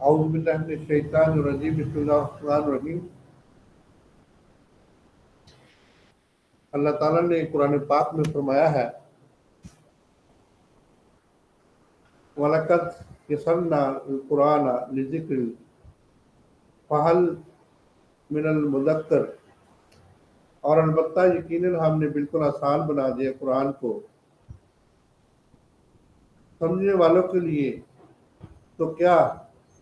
औज़ु बिल्लाहि मिनश शैतानिर रजीम बिस्मिल्लाहिर रहमानिर रहीम। अल्लाह ताला ने कुरान पाक में फरमाया है, वलक़द यस्सरना कुरान लिज़िक्र फ़हल मिनल मुदक्किर, और अलबत्ता यकीनन हमने बिल्कुल आसान बना दिया कुरान को समझने वालों के लिए, तो क्या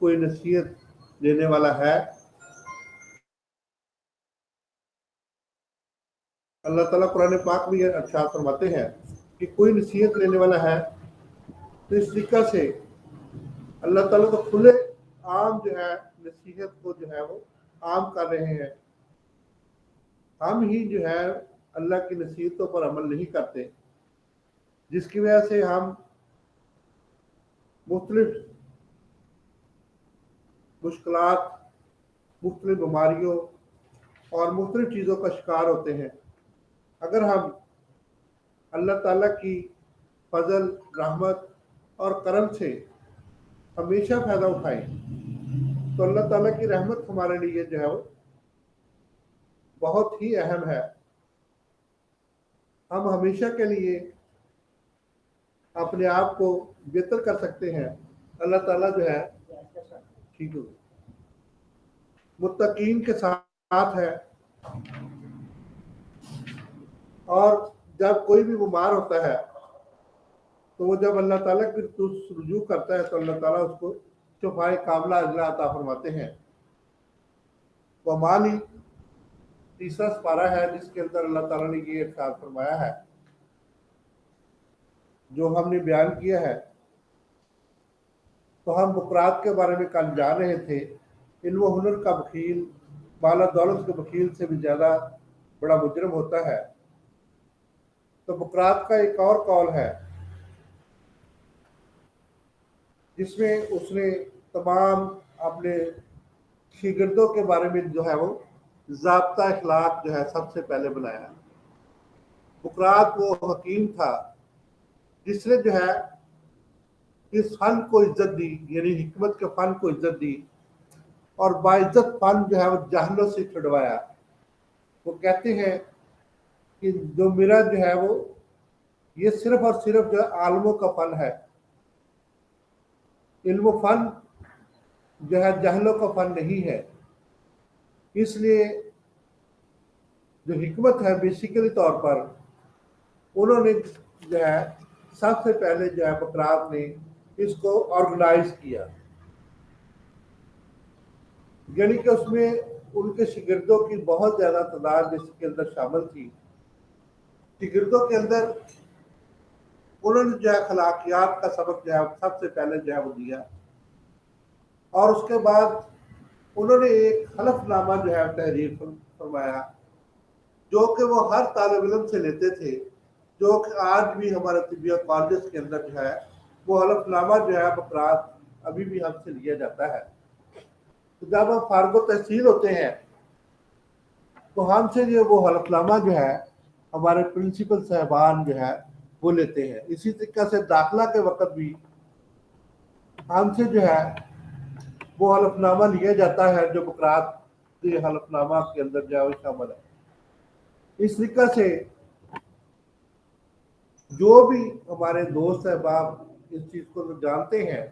कोई नसीहत देने वाला है। अल्लाह ताला कुरान पाक में इरशाद फरमाते हैं कि कोई नसीहत लेने वाला है। तो इस तरीका से अल्लाह ताला तो खुले आम जो है नसीहत को जो है वो आम कर रहे हैं। हम ही जो है अल्लाह की नसीहतों पर अमल नहीं करते, जिसकी वजह से हम मुख्तलिफ मुश्किलात, मुख्तलिफ बीमारियों और मुख्तलिफ चीज़ों का शिकार होते हैं। अगर हम अल्लाह ताला की फजल, रहमत और करम से हमेशा फ़ायदा उठाएं, तो अल्लाह ताला की रहमत हमारे लिए जो है वो बहुत ही अहम है। हम हमेशा के लिए अपने आप को बेहतर कर सकते हैं। अल्लाह ताला जो है ठीक है मुत्तकीन के साथ है। और जब कोई भी बीमार होता है तो वो जब अल्लाह ताला की तरफ रुजू करता है तो अल्लाह ताला उसको शफाए कामला अजला अता फरमाते हैं। वो माली तीसरा पारा है जिसके अंदर अल्लाह ताला ने ये इरशाद फरमाया है जो हमने बयान किया है। तो हम बुकरात के बारे में कल जान रहे थे, इल्म हुनर का वकील माला दौलत के वकील से भी ज़्यादा बड़ा मुजरम होता है। तो बुकरात का एक और कौल है जिसमें उसने तमाम अपने शागिर्दों के बारे में जो है वो ज़ाब्ता अखलाक जो है सबसे पहले बनाया। बुकरात वो हकीम था जिसने जो है इस फन को इज्जत दी, यानी हिकमत के फन को इज्जत दी और बाइज्जत फन जो है वो जाहलों से छुड़वाया। वो कहते हैं कि जो मेरा जो है वो ये सिर्फ और सिर्फ जो है आलमों का फन है, इल्म फन जो है जाहलों का फन नहीं है। इसलिए जो हिकमत है बेसिकली तौर पर उन्होंने जो है सबसे पहले जो है बकरात ने इसको ऑर्गेनाइज किया, यानी कि उसमें उनके शागिर्दों की बहुत ज़्यादा तादाद जिसके अंदर शामिल थी। शागिर्दों के अंदर उन्होंने जो है अखलाकियात का सबक जो है सबसे पहले जो है वो दिया और उसके बाद उन्होंने एक हलफनामा जो है तहरीर फरमाया जो कि वो हर तालिब इल्म से लेते थे, जो कि आज भी हमारे तिबिया कॉलेज के अंदर जो है वो हलफनामा जो है बकरात अभी भी हमसे लिया जाता है। तो जब हम फारगो तहसील होते हैं तो हमसे जो वो हलफनामा जो है हमारे प्रिंसिपल साहबान जो है वो लेते हैं। इसी तरीके से दाखिला के वक्त भी हमसे जो है वो हलफनामा लिया जाता है जो बकरात के हलफनामा के अंदर जो है वो शामिल है। इस तरीके से जो भी हमारे दोस्त अहबाब इस चीज़ को तो जानते हैं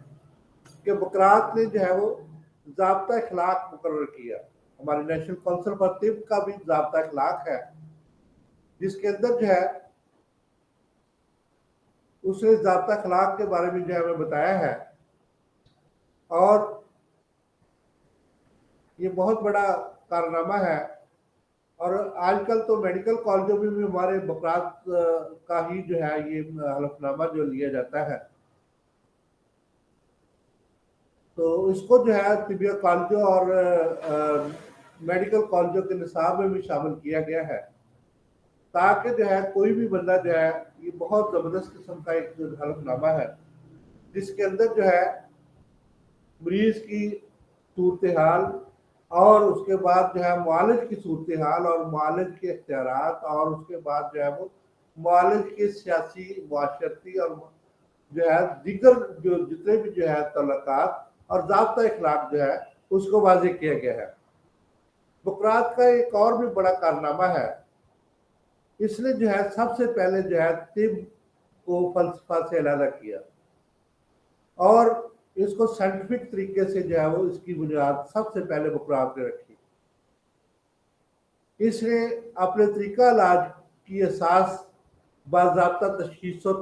कि बकरात ने जो है वो ज़ाब्ता अखलाक मुकर्रर किया। हमारे नेशनल काउंसिल फॉर तिब का भी ज़ाब्ता अखलाक है जिसके अंदर जो है उसने ज़ाब्ता अखलाक के बारे में जो है हमें बताया है। और ये बहुत बड़ा कारनामा है। और आजकल तो मेडिकल कॉलेजों में भी हमारे बकरात का ही जो है ये हलफनामा जो लिया जाता है। तो इसको जो है तिबिया कॉलेजों और मेडिकल कॉलेजों के निसाब में भी शामिल किया गया है ताकि जो है कोई भी बंदा जो है ये बहुत ज़बरदस्त किस्म का एक हलफनामा है जिसके अंदर जो है मरीज की सूरत हाल और उसके बाद जो है मुआलिज की सूरत हाल और मुआलिज के इख्तियारात और उसके बाद जो है वो मुआलिज के सियासी, मुआशरती और जो है दीगर जो जितने भी जो है तल्लुकात और ज़ाब्ता इखलाक जो है उसको वाज़ेह किया गया है। बुकरात का एक और भी बड़ा कारनामा है, इसने जो है सबसे पहले जो है तिब को फलसफा से अलग किया और इसको साइंटिफिक तरीके से जो है वो इसकी बुनियाद सबसे पहले बुकरात ने रखी। इसने अपने तरीका इलाज की असास बाज़ाब्ता तशखीस और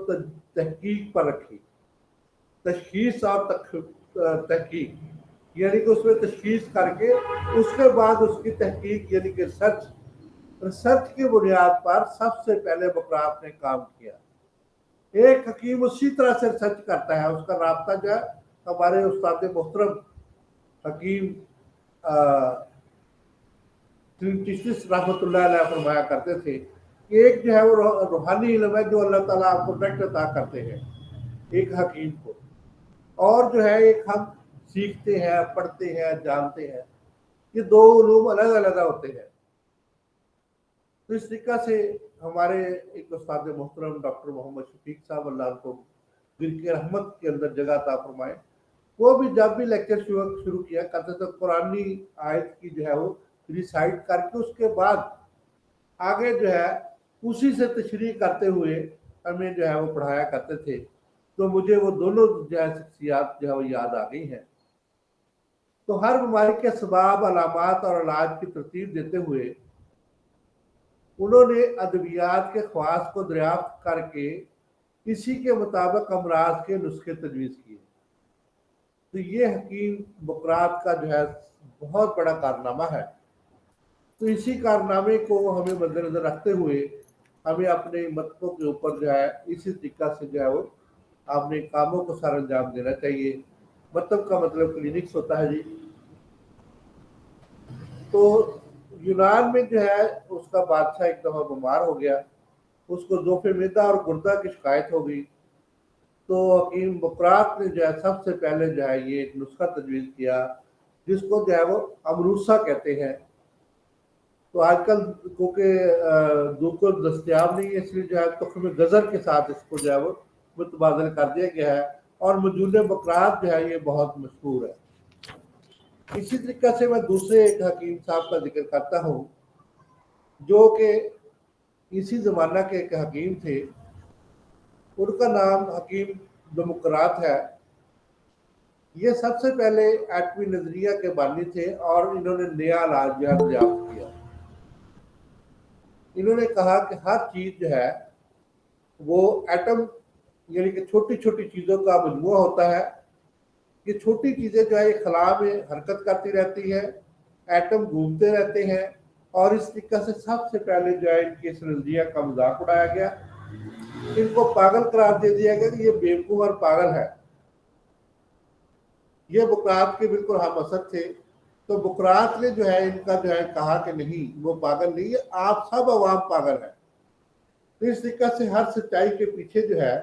तहकीक पर रखी। तशखीस और तहकीक यानी कि उसमें तशखीस करके उसके बाद उसकी तहकीक यानी कि रिसर्च की बुनियाद पर सबसे पहले बुकरात ने काम किया। एक हकीम उसी तरह से रिसर्च करता है, उसका राब्ता जो है हमारे उस्ताद मोहतरम हकीम रहमतुल्लाह अलैह फरमाया करते थे कि एक जो है वो रूहानी इल्म है जो अल्लाह ताला आपको डायरेक्ट अता करते हैं एक हकीम को, और जो है एक हम सीखते हैं, पढ़ते हैं, जानते हैं। ये दो उलूम अलग अलग होते हैं। तो इस तरीका से हमारे एक उस्ताद मोहतरम डॉक्टर मोहम्मद शफीक साहब अल्लाह को दिल के रहमत के अंदर जगह अता फरमाए, वो भी जब भी लेक्चर शुरू किया करते तो कुरानी आयत की जो है वो रिसाइट करके उसके बाद आगे जो है उसी से तशरीह करते हुए हमें जो है वो पढ़ाया करते थे। तो मुझे वो दोनों जो है शख्सियात जो है वो याद आ गई हैं। तो हर बीमारी के सबब, अलामात और इलाज की तरतीब देते हुए उन्होंने अद्वियात के ख्वास को दरियाफ्त करके इसी के मुताबिक अमराज के नुस्खे तजवीज़ किए। तो ये हकीम बुकरात का जो है बहुत बड़ा कारनामा है। तो इसी कारनामे को हमें मद्देनजर रखते हुए हमें अपने मतों के ऊपर जो है इसी तरीका से जो है वो अपने कामों को सर अंजाम देना चाहिए। मतलब का मतलब क्लिनिक्स होता है जी। तो यूनान में जो है उसका बादशाह एक दफ़ा बीमार हो गया, उसको ज़ोफ़े मैदा और गुर्दा की शिकायत हो गई। तो हकीम बुकरात ने जो है सबसे पहले जो है ये एक नुस्खा तजवीज़ किया जिसको जो है वो अमरूसा कहते हैं। तो आजकल क्योंकि दूकुर दस्तियाब नहीं है, इसलिए जो है तुख्म गज़र के साथ इसको जो है वो मुतबादल कर दिया गया है और मौजूद बुकरात जो है ये बहुत मशहूर है। इसी तरीके से मैं दूसरे एक हकीम साहब का जिक्र करता हूँ जो कि इसी ज़माना के एक हकीम थे। उनका नाम हकीम दमुकरात है। ये सबसे पहले एटमी नजरिया के बानी थे और इन्होंने नया इलाज जो है दरियाफ्त किया। इन्होंने कहा कि हर चीज जो है वो एटम यानी कि छोटी छोटी चीजों का मजमूआ होता है। ये छोटी चीजें जो है ये खला में हरकत करती रहती है, एटम घूमते रहते हैं और इस तरीके से सबसे पहले जो है इनकी इस नजरिया का मजाक उड़ाया गया, इनको पागल करार दे दिया गया कि ये बेवकूफ और पागल है। ये बुकरात के बिल्कुल हम असर थे। तो बुकरात ने जो है इनका जो है कहा कि नहीं, वो पागल नहीं है, आप सब अवाम पागल है। तो इस तरीके से हर सच्चाई के पीछे जो है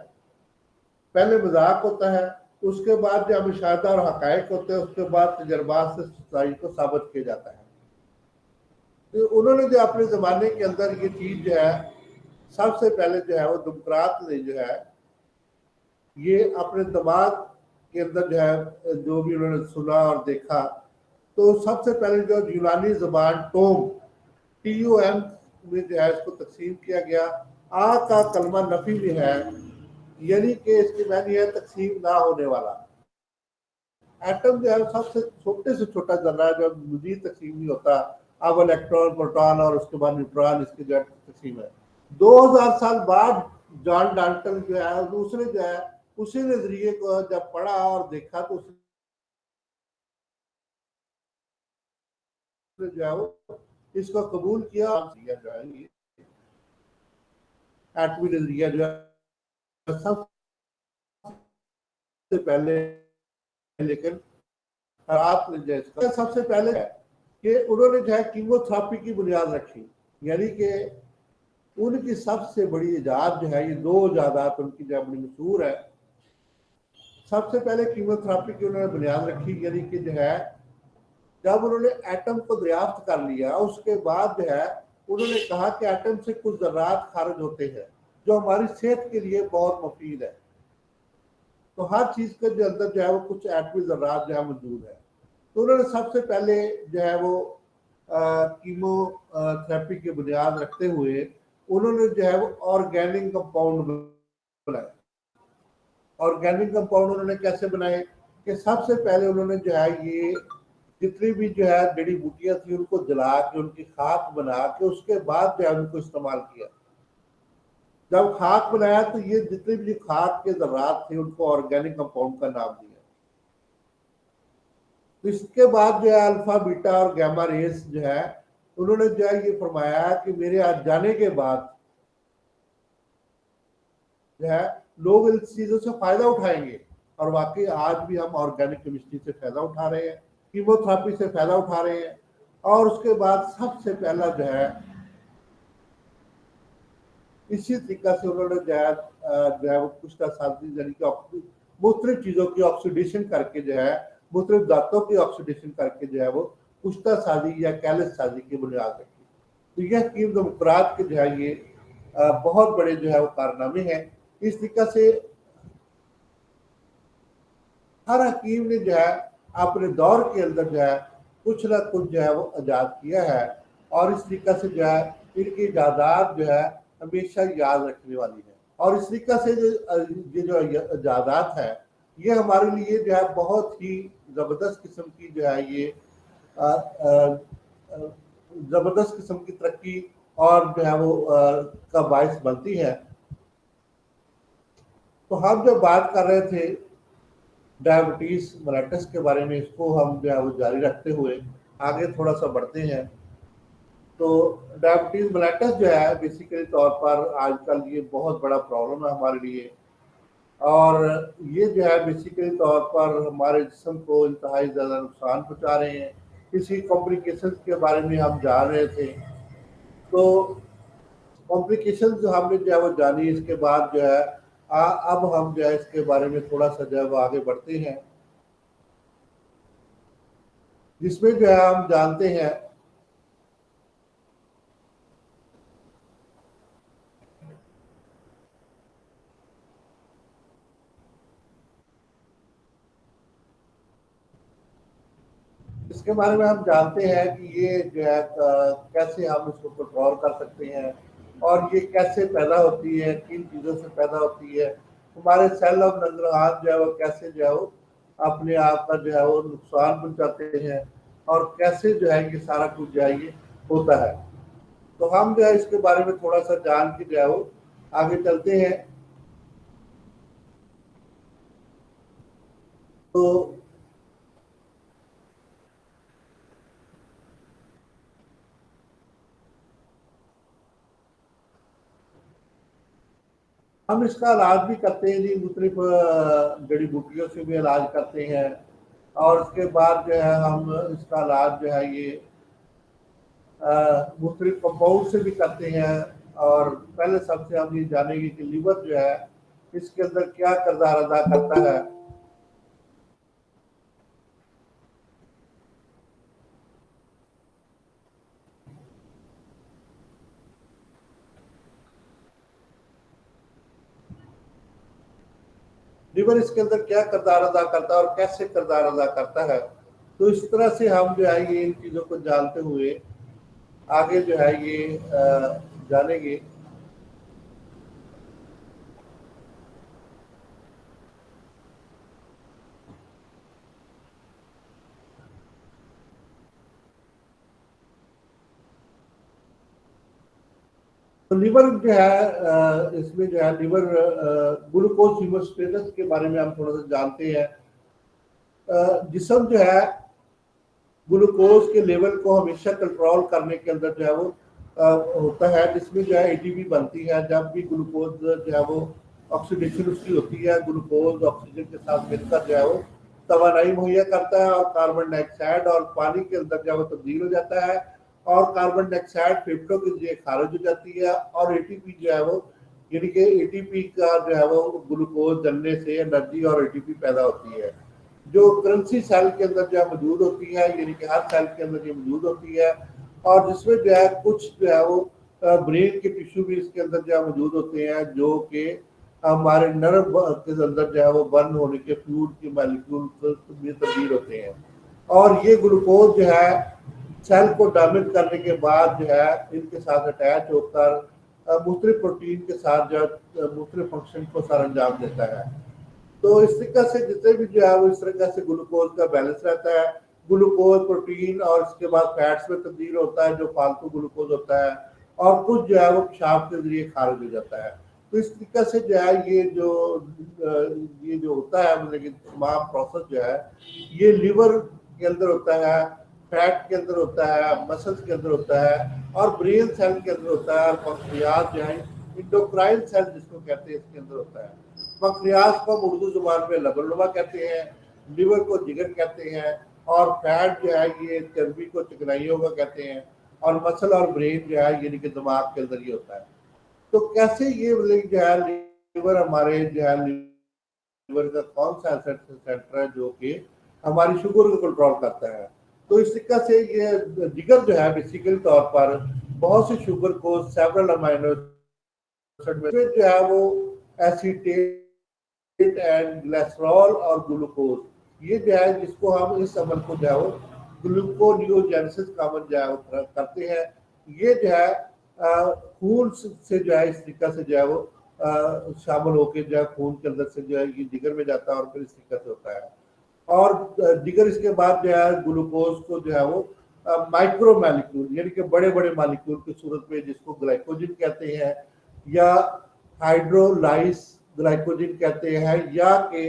पहले मजाक होता है, उसके बाद जो मुशाहदा और हकायक होते हैं, उसके बाद तजर्बात से सच्चाई को साबित किया जाता है। तो उन्होंने जो अपने ज़माने के अंदर ये चीज़ जो है सबसे पहले जो है वो बुकरात ने जो है ये अपने दिमाग के अंदर जो है जो भी उन्होंने सुना और देखा, तो सबसे पहले जो यूनानी ज़बान TUM में जो है इसको तकसीम किया गया। आ का कलमा नफी में है, यानी कि इसकी मानी है तकसीम ना होने वाला। एटम जो है सबसे छोटे से छोटा जर्रा है जो मजीद तकसीम नहीं होता। अब इलेक्ट्रॉन, प्रोटॉन और उसके बाद न्यूट्रॉन, इसकी जो है तकसीम है। 2000 साल बाद जॉन डाल्टन जो है दूसरे जो है उसी नजरिए को जब पढ़ा और देखा तो उसने जो है वो इसको कबूल किया। जो है ये एटमी नजरिया जो है सबसे पहले, लेकिन आपने जो है सबसे पहले है कि उन्होंने जो है कीमोथेरेपी की बुनियाद रखी। यानी कि उनकी सबसे बड़ी इजाद जो है ये दो इजादात उनकी जो बड़ी मशहूर है। सबसे पहले कीमोथेरेपी की उन्होंने बुनियाद रखी, यानी कि जो है जब उन्होंने एटम को दरियाफ्त कर लिया उसके बाद जो है उन्होंने कहा कि एटम से कुछ ज़र्रात खारिज होते हैं जो हमारी सेहत के लिए बहुत मुफीद है। तो हर चीज के जो अंदर जो है वो कुछ एटमी ज़र्रात जो है मौजूद है। तो उन्होंने सबसे पहले जो है वो कीमोथेरेपी की बुनियाद रखते हुए उन्होंने जो है वो ऑर्गेनिक कंपाउंड बनाए। ऑर्गेनिक कंपाउंड उन्होंने कैसे बनाए कि सबसे पहले उन्होंने जो है ये जितनी भी जो है जड़ी बूटियां थी उनको जला के उनकी खाक बना के उसके बाद जो है उनको इस्तेमाल किया। जब खाक बनाया तो ये जितने भी खाक के ज़र्रात थे उनको ऑर्गेनिक कंपाउंड का नाम दिया। तो इसके बाद जो है अल्फा बीटा और गामा रेस जो है उन्होंने जो है ये फरमाया कि मेरे आज जाने के बाद जो है लोग इन चीजों से फायदा उठाएंगे। और वाकई आज भी हम ऑर्गेनिक केमिस्ट्री से फायदा उठा रहे हैं, कीमोथेरेपी से फायदा उठा रहे हैं। और उसके बाद सबसे पहला जो है इसी तरीका से उन्होंने जो है वो कुश्ता साजी यानी कि मुख्तलिफ चीज़ों की ऑक्सीडेशन करके जो है मुख्तलिफ धातों की ऑक्सीडेशन करके जो है वो कुश्ता साजी या कैलस साजी की बुनियाद रखी। तो यह हकीम मुकरात के जो है ये बहुत बड़े जो है वो कारनामे हैं। इस तरीका से हर हकीम ने जो है अपने दौर के अंदर जो है कुछ ना कुछ जो है वो ईजाद किया है। और इस तरीका से जो है इनकी इजादात जो है हमेशा याद रखने वाली है। और इस तरीका से जो इजादात है ये हमारे लिए जो है बहुत ही ज़बरदस्त किस्म की जो है ये ज़बरदस्त किस्म की तरक्की और जो है वो का बायस बनती है। तो हम जब बात कर रहे थे डायबिटीज मेलेटस के बारे में, इसको हम जो है वो जारी रखते हुए आगे थोड़ा सा बढ़ते हैं। तो डायबिटीज मेलेटस जो है बेसिकली तौर पर आजकल ये बहुत बड़ा प्रॉब्लम है हमारे लिए। और ये जो है बेसिकली तौर पर हमारे जिस्म को इंतहाई ज़्यादा नुकसान पहुँचा रहे हैं। इसी कॉम्प्लिकेशन के बारे में हम जान रहे थे। तो कॉम्प्लिकेशन जो हमने जो है वो जानी, इसके बाद जो है अब हम जो है इसके बारे में थोड़ा सा जो है वो आगे बढ़ते हैं, जिसमें जो है हम जानते हैं इसके बारे में हम जानते हैं कि ये जो है कैसे हम इसको कंट्रोल कर सकते हैं और ये कैसे पैदा होती है, किन चीज़ों से पैदा होती है, हमारे सेल ऑफ नंदनहार जो है वो कैसे जो है वो अपने आप का जो है वो नुकसान पहुंचाते हैं और कैसे जो है ये सारा कुछ जो है ये होता है। तो हम जो है इसके बारे में थोड़ा सा जान के जो है वो आगे चलते हैं। तो हम इसका इलाज भी करते हैं जी, मुख्तलिफ जड़ी बूटियों से भी इलाज करते हैं। और उसके बाद जो है हम इसका इलाज जो है ये मुख्तलिफ कंपाउंड से भी करते हैं। और पहले सबसे हम ये जानेंगे कि लीवर जो है इसके अंदर क्या किरदार अदा करता है। लीवर इसके अंदर क्या किरदार अदा करता है और कैसे किरदार अदा करता है। तो इस तरह से हम जो है ये इन चीज़ों को जानते हुए आगे जो है ये जानेंगे। तो लीवर जो है इसमें जो है लीवर ग्लूकोज हीमोस्टेटस के बारे में हम थोड़ा सा जानते हैं। जिस्म जो है ग्लूकोज के लेवल को हमेशा कंट्रोल करने के अंदर जो है वो होता है, जिसमें जो है एटीपी बनती है। जब भी ग्लूकोज जो है वो ऑक्सीडेशन उसकी होती है, ग्लूकोज ऑक्सीजन के साथ मिलकर जो है वो तवानाई मुहैया करता है और कार्बन डाइऑक्साइड और पानी के अंदर जो है वो तब्दील हो जाता है और कार्बन डाइऑक्साइड फेफड़ों के लिए खारिज हो जाती है और एटीपी जो है वो यानी कि एटीपी का जो है वो ग्लूकोज जलने से एनर्जी और एटीपी पैदा होती है, जो करेंसी सेल के अंदर जो है मौजूद होती है, यानी कि हर सेल के अंदर ये मौजूद होती है। और जिसमें जो है कुछ जो है वो ब्रेन के टिश्यू भी इसके अंदर जो है मौजूद होते हैं, जो कि हमारे नर्व के अंदर जो है वो बर्न होने के फ्लूइड के मॉलिक्यूल में तब्दील होते हैं। और ये ग्लूकोज जो है सेल को डैमेज करने के बाद जो है इनके साथ अटैच होकर मुख्तलिफ प्रोटीन के साथ जो मुख्तलिफ फंक्शन को सर अंजाम देता है। तो इस तरीके से जितने भी जो है वो इस तरीके से ग्लूकोज का बैलेंस रहता है। ग्लूकोज प्रोटीन और इसके बाद फैट्स में तब्दील होता है जो फालतू ग्लूकोज होता है, और कुछ जो है वो पेशाब के जरिए खारिज हो जाता है। तो इस तरीके से जो है ये जो होता है मतलब कि तमाम प्रोसेस जो है ये लिवर के अंदर होता है, फैट के अंदर होता है, मसल्स के अंदर होता है, और ब्रेन सेल के अंदर होता है, और पंक्रियाज जो है इंडोक्राइन सेल जिसको कहते हैं इसके अंदर होता है। पंक्रियाज को हम उर्दू जुबान में लबनुमा कहते हैं, लिवर को जिगर कहते हैं, और फैट जो है ये चर्बी को चिकनाइयों का कहते हैं, और मसल और ब्रेन जो है यानी कि दिमाग के अंदर ही होता है। तो कैसे ये मतलब जो है लिवर हमारे जो है लिवर का कौन सा सेंटर है जो कि हमारी शुगर को कंट्रोल करता है। तो इस तरीके से ये जिगर जो है बेसिकली तौर पर बहुत सी शुगर को सेवरल अमाइनो एसिड में जो है वो एसीटेट एंड ग्लिसरॉल और ग्लूकोज ये जो है जिसको हम इस अमल को जो है वो ग्लूकोनियोजेनेसिस का अमल जो है वो करते हैं। ये जो है खून से जो है इस तरीके से जो है वो शामिल होकर जो है खून के अंदर से जो है ये जिगर में जाता है और फिर इस तरीके से होता है। और जिगर इसके बाद जो है ग्लूकोज को जो है वो माइक्रो मॉलिक्यूल यानी कि बड़े बड़े मॉलिक्यूल की सूरत में जिसको ग्लाइकोजन कहते हैं, या हाइड्रोलाइज ग्लाइकोजन कहते हैं, या कि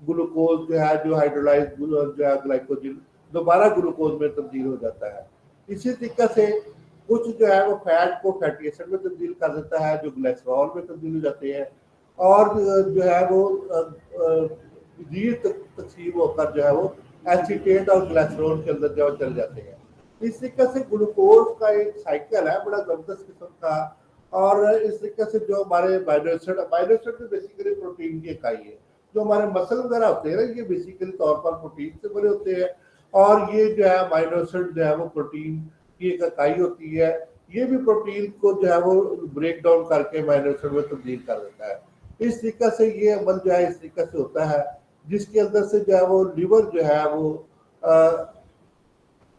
ग्लूकोज जो है जो हाइड्रोलाइज जो है ग्लाइकोजन दोबारा ग्लूकोज में तब्दील हो जाता है। इसी तरीके से कुछ जो है वो फैट को फैटी एसिड में तब्दील कर देता है जो ग्लिसरॉल में तब्दील हो जाते हैं, और जो है वो तकसीम होकर जो है वो एसीटेट और ग्लिसरॉल के अंदर जो चल जाते हैं। इस तरीके से ग्लूकोज का एक साइकिल है बड़ा जबरदस्त किस्म का। और इस तरीके से जो हमारे अमाइनो एसिड तो बेसिकली प्रोटीन की इकाई है। जो हमारे मसल वगैरह होते हैं ना ये बेसिकली तौर पर प्रोटीन से बने होते हैं, और ये जो है अमाइनो एसिड जो है वो प्रोटीन की एक इकाई होती है। ये भी प्रोटीन को जो है वो ब्रेक डाउन करके अमाइनो एसिड में तब्दील कर देता है। इस तरीके से ये अमल जो है इस तरीके से होता है जिसके अंदर से जो है वो लिवर जो है वो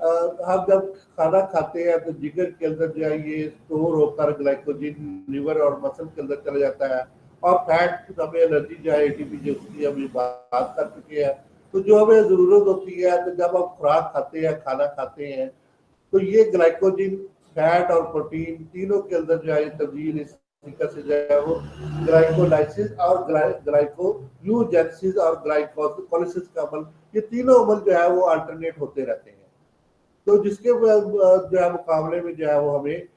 हम जब खाना खाते हैं तो जिगर के अंदर जो है ये स्टोर होकर ग्लाइकोजन लिवर और मसल के अंदर चला जाता है, और फैट हमें एनर्जी जो है एटीपी जो उसकी अभी बात कर चुके हैं। तो जो हमें ज़रूरत होती है तो जब हम खुराक खाते हैं खाना खाते हैं तो ये ग्लाइकोजन फैट और प्रोटीन तीनों के अंदर जो है तब्दील इस तरीके से जो है वो ग्लाइकोलाइसिस और ग्लाइकोन्यूजेनेसिस और ग्लाइकोलिसिस का अमल, ये तीनों अमल जो है वो अल्टरनेट होते रहते हैं। तो जिसके जो है मुकाबले में जो है वो हमें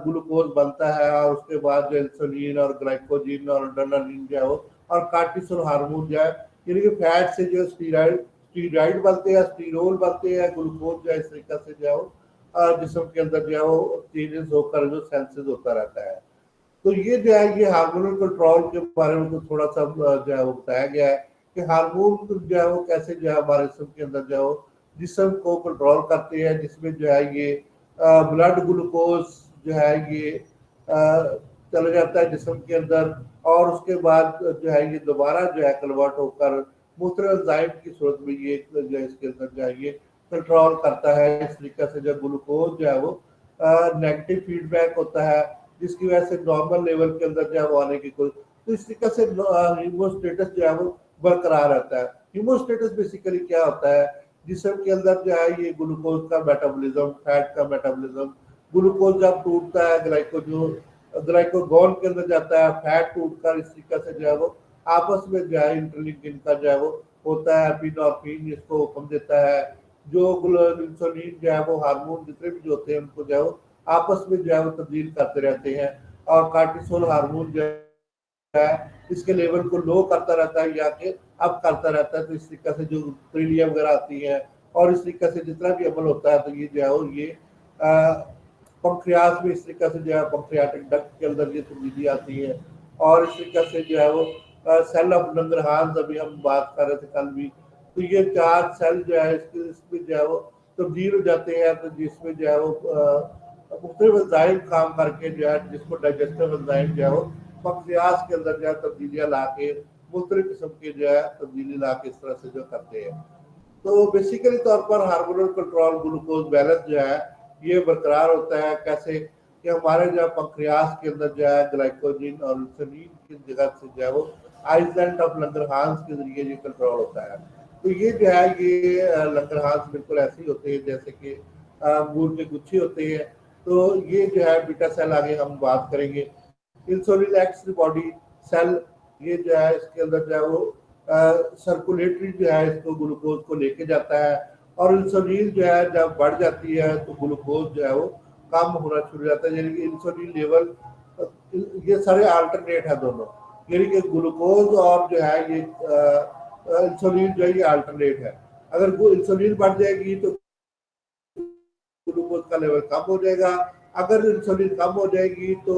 ग्लूकोज बनता है, और उसके बाद जो इंसुलिन और ग्लाइकोजिन और एड्रेनालिन जो है वो और कार्टिसोल हार्मोन जो है यानी कि फैट से जो स्टीरॉइड बनते हैं, स्टीरोल बनते हैं, ग्लूकोज जो है इस तरीके से जो है वो जिस्म के अंदर जो है वो चेंजेस होकर जो सेंसेस होता रहता है। तो ये जो है ये हार्मोनल कंट्रोल के बारे में तो थोड़ा सा जो है वो बताया गया है कि हार्मोन जो है वो कैसे जो है हमारे जिस्म के अंदर जो है वो जिस्म को कंट्रोल करते हैं, जिसमें जो है ये ब्लड ग्लूकोज जो है ये चला जाता है जिस्म के अंदर, और उसके बाद जो है ये दोबारा जो है कन्वर्ट होकर मुख्तलिफ एंजाइम की सूरत में ये जो है इसके अंदर जो है ये कंट्रोल करता है। इस तरीके से जो ग्लूकोज जो है वो नेगेटिव फीडबैक होता है जिसकी वजह से नॉर्मल लेवल के अंदर जो है वो आने की कोशिश, तो इस तरीके से हीमोस्टेटस जो है वो बरकरार रहता है। हीमोस्टेटस बेसिकली क्या होता है, जिस्म के अंदर जो है ये ग्लूकोज का मेटाबॉलिज्म, फैट का मेटाबॉलिज्म, ग्लूकोज जब टूटता है ग्लाइकोगॉन के अंदर जाता है, फैट टूटकर इस तरीके से जो है वो आपस में जो है इंटरलिंक इनका जो है वो होता है, एपिनोर्फिन इसको हुक्म देता है। जो इंसुलिन जो है वो हार्मोन जितने भी जो होते हैं उनको जो है वो आपस में जो है वो तब्दील करते रहते हैं, और कार्टिसोल हार्मोन जो है इसके लेवल को लो करता रहता है या कि अप करता रहता है। तो इस तरीके से जो त्रिलिया वगैरह आती है, और इस तरीके से जितना भी अमल होता है तो ये जो है वो ये पंक्रियाज में इस तरीके से जो है पंक्रियाटिक डक्ट के अंदर ये तब्दीली आती है, और इस तरीके से जो है वो सेल ऑफ लंगरहांस अभी हम बात कर रहे थे कल भी, तो ये 4 सेल जो है इसमें जो है वो तब्दील हो जाते हैं, तो जिसमें जो है वो मुख्तलिफ एंजाइम काम करके जो है जिसको डाइजेस्टिव एंजाइम जो है वो पंक्रियाज के अंदर जो है तब्दीलियां ला के मुख्तलिफ किस्म के जो है तब्दीली ला के इस तरह से जो करते हैं। तो बेसिकली तौर पर हार्मोनल कंट्रोल ग्लूकोज बैलेंस जो है ये बरकरार होता है कैसे कि हमारे जो पंक्रियाज के अंदर जो है ग्लाइकोजिन और इंसुलिन की जगह से जो है वो आइसलैंड ऑफ लंगरहांस के जरिए ये कंट्रोल होता है। तो ये जो है ये लंगरहांस बिल्कुल ऐसे ही होते हैं जैसे कि अंगूर के गुच्छे होते हैं। तो ये जो है बीटा सेल आगे हम बात करेंगे। इंसुलिन एक्स बॉडी सेल ये जो है इसके अंदर जो है वो सर्कुलेटरी जो है इसको ग्लूकोज को लेके जाता है और इंसुलिन जो है जब बढ़ जाती है तो ग्लूकोज जो है वो कम होना शुरू हो जाता है। यानी कि इंसुलिन लेवल ये सारे अल्टरनेट है दोनों, यानी कि ग्लूकोज और जो है ये इंसुलिन जो है ये अल्टरनेट है। अगर वो इंसुलिन बढ़ जाएगी तो ग्लूकोज का लेवल कम हो जाएगा, अगर इंसुलिन कम हो जाएगी तो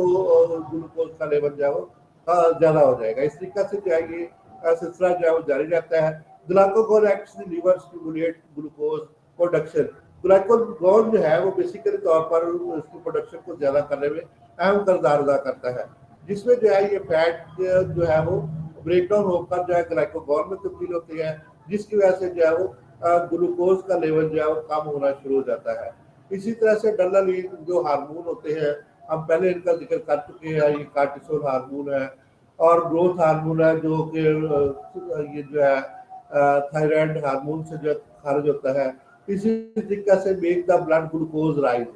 ग्लूकोज का लेवल जो है वो ज्यादा हो जाएगा। इस तरीके से जो है ये सिलसिला जो है वो जारी रहता है। Glucagon acts the liver stimulate glucose production. Glucagon जो है वो बेसिकली तौर पर उसकी प्रोडक्शन को ज्यादा करने में अहम किरदार अदा करता है, जिसमें जो है ये फैट जो है वो ब्रेक डाउन होकर जो है ग्लाइकोगोन में तब्दील होती है, जिसकी वजह से जो है वो ग्लूकोज का लेवल जो है वो कम होना शुरू हो जाता है। इसी तरह से डल्लालीन जो हार्मोन होते हैं हम पहले इनका जिक्र कर चुके हैं, ये कार्टिसोल हार्मोन है और ग्रोथ हार्मोन है जो कि ये जो है थायराइड हार्मोन से जो खारिज होता है। इसी तरीके से make the blood glucose rise,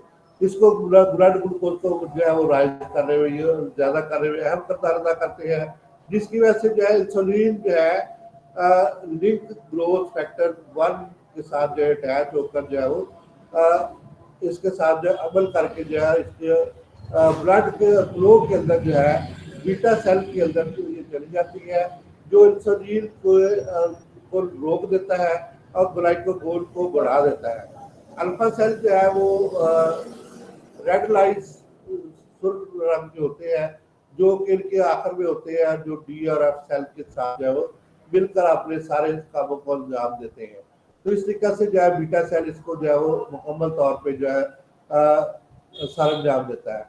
इसको ब्लड ग्लूकोज को जो है वो राइज करने में ये ज्यादा करने में अहम किरदार अदा करते हैं, जिसकी वजह से जो है इंसुलिन जो है लिंक ग्रोथ फैक्टर 1 के साथ जो है अटैच होकर जो है वो इसके साथ जो अमल करके जो है इसके ब्लड के फ्लो के अंदर जो है बीटा सेल के अंदर ये चली जाती है जो इंसुलिन को रोक देता है और ग्लाइकोगोन को बढ़ा देता है। अल्फा सेल जो है वो रेड लाइट सुर्ख रंग के होते हैं जो कि इनके आखिर में होते हैं, जो डी और एफ सेल के साथ जो है वो मिलकर अपने सारे कामों को अंजाम देते हैं। तो इस तरीके से जो है बीटा सेल इसको जो है वो मुकम्मल तौर पे जो है सारा अंजाम देता है।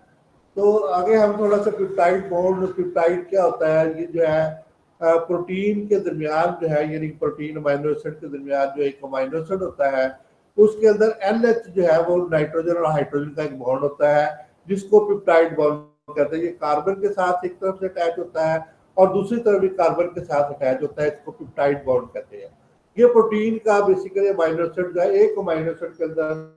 तो आगे हम थोड़ा सा पेप्टाइड बॉन्ड, पेप्टाइड क्या होता है, ये जो है प्रोटीन के दरमियान जो है यानी प्रोटीन अमाइनो एसिड के दरमियान जो एक अमाइनो एसिड होता है उसके अंदर NH जो है वो नाइट्रोजन और हाइड्रोजन का एक बॉन्ड होता है जिसको पेप्टाइड बॉन्ड कहते हैं। ये कार्बन के साथ एक तरफ से अटैच होता है और दूसरी तरफ भी कार्बन के साथ अटैच होता है, इसको पेप्टाइड बॉन्ड कहते हैं। ये प्रोटीन का बेसिकली अमाइनो एसिड जो है एक अमाइनो एसिड के अंदर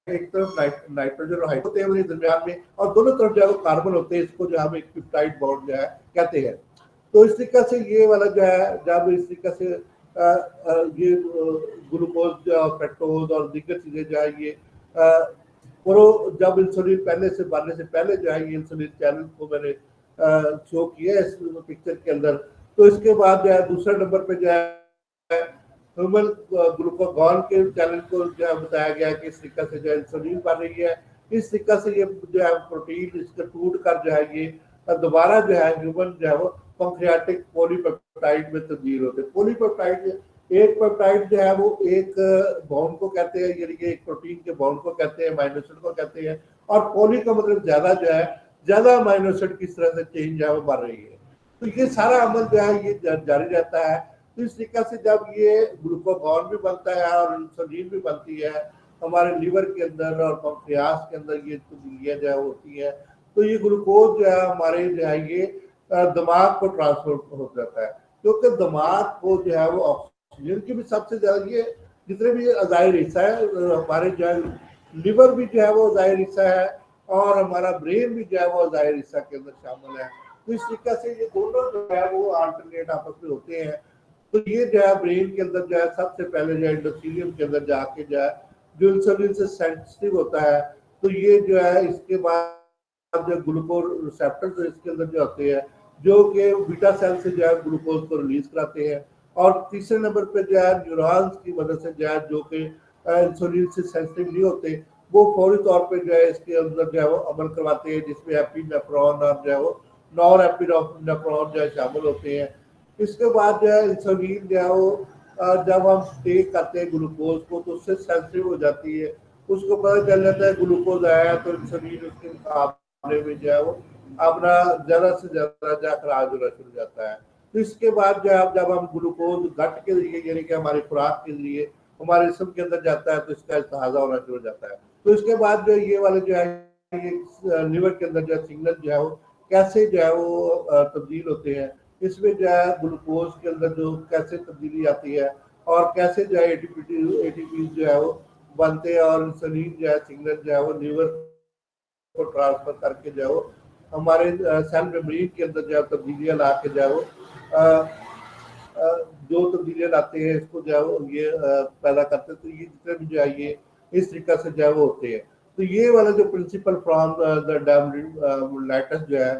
एक तरफ नाइट्रोजन और हाइड्रोजन होते हैं दरमियान में और दोनों तरफ जो है वो कार्बन होते हैं, इसको जो हम एक पेप्टाइड बॉन्ड जो है कहते हैं। तो इस तरीके से ये वाला जो है जब इस तरीके से ये ग्लूकोज और फ्रक्टोज और दीगर चीजें जो है ये जब इंसुलिन पहले से बनने से पहले जो है ये इंसुलिन चैनल को मैंने शो किया है इस पिक्चर के अंदर। तो इसके बाद जो है दूसरे नंबर पे जो है ह्यूमन ग्लूकागॉन के चैनल को जो है बताया गया कि इस तरीके से जो है इंसुलिन बन रही है, इस तरीके से ये जो है प्रोटीन इसका टूट कर जो है ये दोबारा जो है ह्यूमन जो है वो पैंक्रियाटिक पॉलीपेप्टाइड में तब्दील होते हैं। पॉलीपेप्टाइड एक पेप्टाइड जो है वो एक बॉन्ड को कहते हैं यानी कि एक प्रोटीन के बॉन्ड को कहते हैं, अमाइनो एसिड को कहते हैं, और पॉली का मतलब ज्यादा जो है ज्यादा अमाइनो एसिड किस तरह से चेंज है वो बढ़ रही है। तो ये सारा अमल जो है ये जारी रहता है। तो इस तरीके से जब ये ग्लूकागॉन भी बनता है और इंसुलिन भी बनती है हमारे लीवर के अंदर और पैंक्रियास के अंदर ये तब्दीलियां जो है होती है, तो ये ग्लूकोज जो है हमारे जो है ये दिमाग को ट्रांसफर हो जाता है, क्योंकि दिमाग को जो है वो ऑक्सीजन की भी सबसे ज्यादा ये जितने भी अजायर हिस्सा है हमारे जो है लिवर भी जो है वो अजायर हिस्सा है और हमारा ब्रेन भी जो है वो अजायर हिस्सा के अंदर शामिल है। तो इस तरीके से ये दोनों जो है वो अल्टरनेट आपस में होते हैं। तो ये जो है ब्रेन के अंदर जो है सबसे पहले जो है एंडोथेलियम के अंदर जाके जो है जो इंसुलिन से सेंसिटिव होता है, तो ये जो है इसके बाद जो ग्लूकोज रिसेप्टर्स इसके अंदर जो होते हैं जो कि बीटा सेल से जो है ग्लूकोज को रिलीज कराते हैं, और तीसरे नंबर पे जो है न्यूरॉन्स की मदद से जो है जो कि इंसुलिन से सेंसिटिव नहीं होते वो फौरी तौर पे जो है इसके अंदर जो है वो अमल करवाते हैं, जिसमें एपिनेफ्रॉन और जो है वो नॉर एपिनेफ्रॉन जो है शामिल होते हैं। इसके बाद जो है इंसुलिन जो है वो जब हम टेक करते हैं ग्लूकोज को तो उससे सेंसिटिव हो जाती है उसको पता चल जाता है ग्लूकोज आया तो इंसुलिन उसके मुकाबले में जो है वो अपना ज्यादा से ज्यादा जाकर आज होना शुरू हो जाता है। तो इसके बाद जो है जब हम ग्लूकोज गट के जरिए यानी कि हमारी खुराक के जरिए हमारे जिस्म के अंदर जाता है तो इसका इस्तेहाजा होना शुरू हो जाता है। तो इसके बाद जो ये वाले जो है ये लिवर के अंदर जो सिग्नल जो है वो कैसे जो है वो तब्दील होते हैं, इसमें जो है ग्लूकोज के अंदर जो कैसे तब्दीली आती है और कैसे जो है एटीपी जो है वो बनते हैं और इंसुलिन जो है सिग्नल जो है वो लीवर को ट्रांसफर करके जो है वो हमारे सेल मेम्ब्रेन के अंदर जो है तब्दीलियां ला के जो है वो जो तब्दीलियां लाते हैं इसको जो है वो ये पैदा करते हैं। तो ये जितने भी जो है ये इस तरीका से जो है वो होते हैं। तो ये वाला जो प्रिंसिपल फ्रॉम द डायबिटीज जो है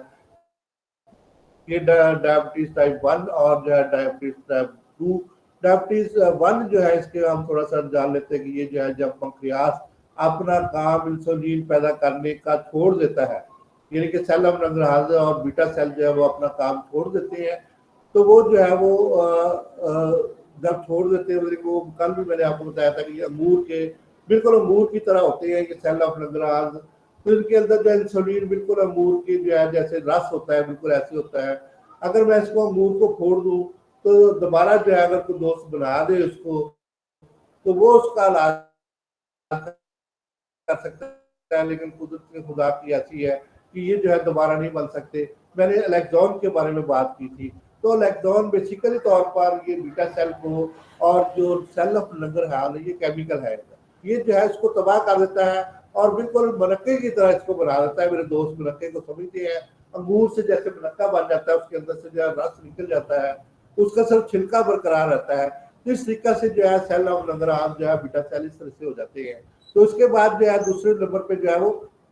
ये डायबिटीज टाइप 1 और जो है डायबिटीज टाइप 2। डायबिटीज 1 जो है इसके हम थोड़ा सा जान लेते हैं कि ये जो है जब पंक्रियास अपना काम इंसुलिन पैदा करने का छोड़ देता है, यानी कि सेल ऑफ नंगरहार और बीटा सेल जो है वो अपना काम छोड़ देते हैं। तो वो जो है वो जब छोड़ देते हैं मतलब वो कल भी मैंने आपको बताया था कि अंगूर के बिल्कुल अंगूर की तरह होते हैं कि सेल ऑफ नंगरहार। तो इनके अंदर जो इंसुलिन बिल्कुल अंगूर की जो है जैसे रस होता है बिल्कुल ऐसे होता है। अगर मैं इसको अंगूर को फोड़ दूं तो दोबारा जो है अगर कोई दोस्त बना दे उसको तो वो उसका इलाज कर सकता है, लेकिन कुदरत की खुदा की ऐसी है कि ये जो है दोबारा नहीं बन सकते। मैंने अलेक्जॉन के बारे में बात की थी। तो अलेक्जॉन बेसिकली तौर पर ये बीटा सेल को और जो सेल ऑफ नंगरहार ये केमिकल है, ये जो है इसको तबाह कर देता है और बिल्कुल मनक्के की तरह इसको बना देता है। मेरे दोस्त मनक्के को समझते हैं, अंगूर से जैसे मनक्का बन जाता है उसके अंदर से जो है रस निकल जाता है, उसका सिर्फ छिलका बरकरार रहता है। तो इस तरीका से जो है सेल ऑफ नंगरहार जो है बीटा सेल इस तरह से हो जाते हैं। तो उसके बाद जो है दूसरे नंबर पे जो है वो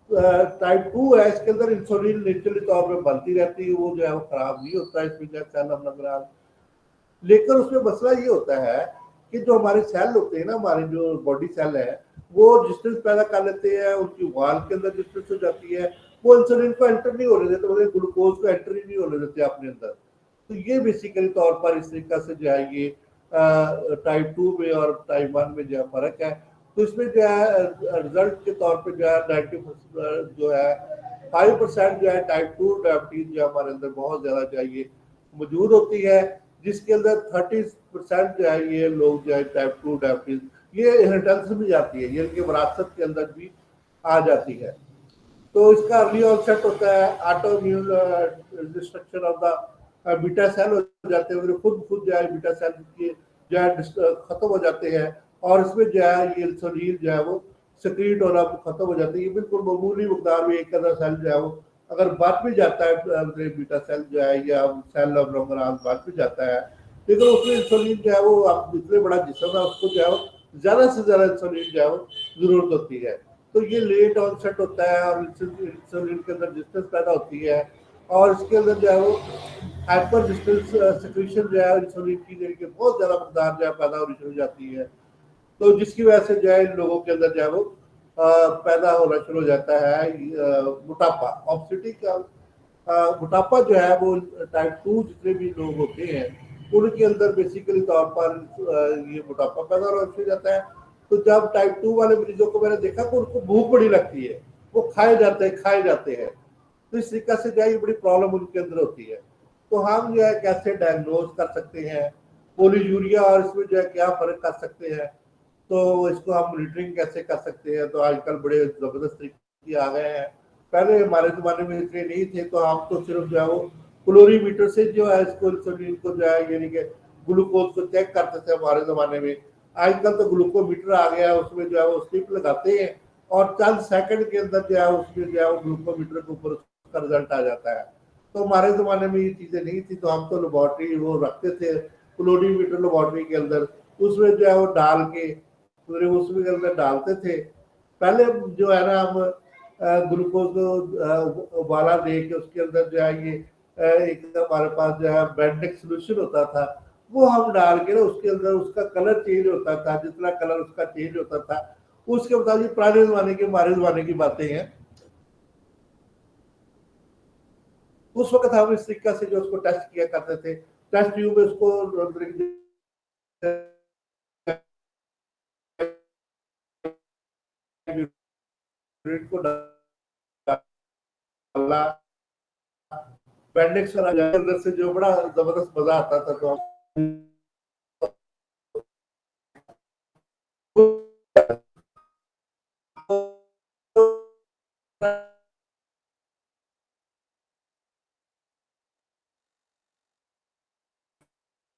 टाइप 2 है, इसके अंदर इंसुलिन नेचुरली तौर पे बनती रहती है, वो जो है वो खराब नहीं होता है इसमें जो है सेल ऑफ नंगरहार। लेकिन उसमें मसला ये होता है कि जो हमारे सेल होते हैं ना, हमारे जो बॉडी सेल है वो डिस्टेंस पैदा कर लेते हैं, उनकी वॉल के अंदर डिस्टेंस हो जाती है, वो इंसुलिन को एंटर नहीं होने देते, मतलब ग्लूकोज को एंटर ही नहीं होने देते अपने अंदर। तो ये बेसिकली तौर पर इस तरीका से जो है ये टाइप 2 में और टाइप 1 में जो है फर्क है। तो इसमें जो है रिजल्ट के तौर पर जो है 90 जो है 5% जो है टाइप 2 डायबिटीज जो हमारे अंदर बहुत ज्यादा चाहिए मौजूद होती है, जिसके अंदर 30% जो है ये लोग जो है टाइप 2 डायबिटीज ये इनहेरिटेंस में जाती है, ये इनके विरासत के अंदर भी आ जाती है। तो इसका अर्ली ऑनसेट होता है, auto immune destruction of the beta cell हो जाते हैं, मतलब खुद जो है बीटा सेल की जो है खत्म हो जाते हैं और इसमें जो है ये इंसुलिन जो है वो सिक्रीट होना खत्म हो जाती है। ये बिल्कुल मामूली मकदार में एक अदर सेल जो है वो अगर बच भी जाता है बीटा सेल जो है या सेल ऑफ नंगरहार बच भी जाता है, लेकिन उसमें इंसुलिन जो है वो आप जितने बड़ा जिस्म है उसको जो है ज्यादा से ज्यादा इंसुलिन जो है वो जरूरत होती है। तो ये लेट ऑनसेट होता है और इंसुलिन के अंदर डिस्टेंस पैदा होती है और इसके अंदर जो है वो हाइपर डिस्टेंस सिक्रीशन जो है इंसुलिन की जरिए बहुत ज्यादा मकदार जो है पैदा होनी शुरू हो जाती है। तो जिसकी वजह से जो है इन लोगों के अंदर जो है वो पैदा होना शुरू हो जाता है मोटापा ऑब्सिटी का। मोटापा जो है वो टाइप 2 जितने भी लोग होते हैं उनके अंदर बेसिकली तौर पर ये मोटापा पैदा होना शुरू हो जाता है। तो जब टाइप 2 वाले मरीजों को मैंने देखा तो उनको भूख बड़ी लगती है, वो खाए जाते हैं। तो इस तरीके से जो है ये बड़ी प्रॉब्लम उनके अंदर होती है। तो हम जो है कैसे डायग्नोज कर सकते हैं पोलीयूरिया और इसमें जो है क्या फर्क कर सकते हैं, तो इसको हम मॉनिटरिंग कैसे कर सकते हैं। तो आजकल बड़े जबरदस्त तरीके आ गए हैं, पहले हमारे जमाने में इतने नहीं थे, तो हम तो सिर्फ जो है वो क्लोरीमीटर से जो है इसको इंसुलिन को जो है यानी कि ग्लूकोज को चेक करते थे हमारे जमाने में। आजकल तो ग्लूकोमीटर आ गया है, उसमें जो है वो स्लिप लगाते हैं और चंद सेकंड के अंदर जो है उसमें जो है वो ग्लूकोमीटर के ऊपर उसका रिजल्ट आ जाता है। तो हमारे जमाने में ये चीजें नहीं थी, तो हम तो लेबोरेटरी वो रखते थे क्लोरीमीटर लेबोरेटरी के अंदर, उसमें जो है वो डाल के पूरे उसमें के अंदर डालते थे। पहले जो है ना हम ग्लूकोज को उबाला दे के उसके अंदर जो है ये एक हमारे पास जो है बेंडिक सोल्यूशन होता था, वो हम डाल के ना उसके अंदर उसका कलर चेंज होता था, जितना कलर उसका चेंज होता था उसके मुताबिक पुराने जमाने के हमारे जमाने की बातें हैं। उस वक्त हम इस तरीके से जो उसको टेस्ट किया करते थे, टेस्ट ट्यूब में उसको यूनिट को डाला, अपेंडिक्स अंदर से जो बड़ा जबरदस्त मजा आता था। तो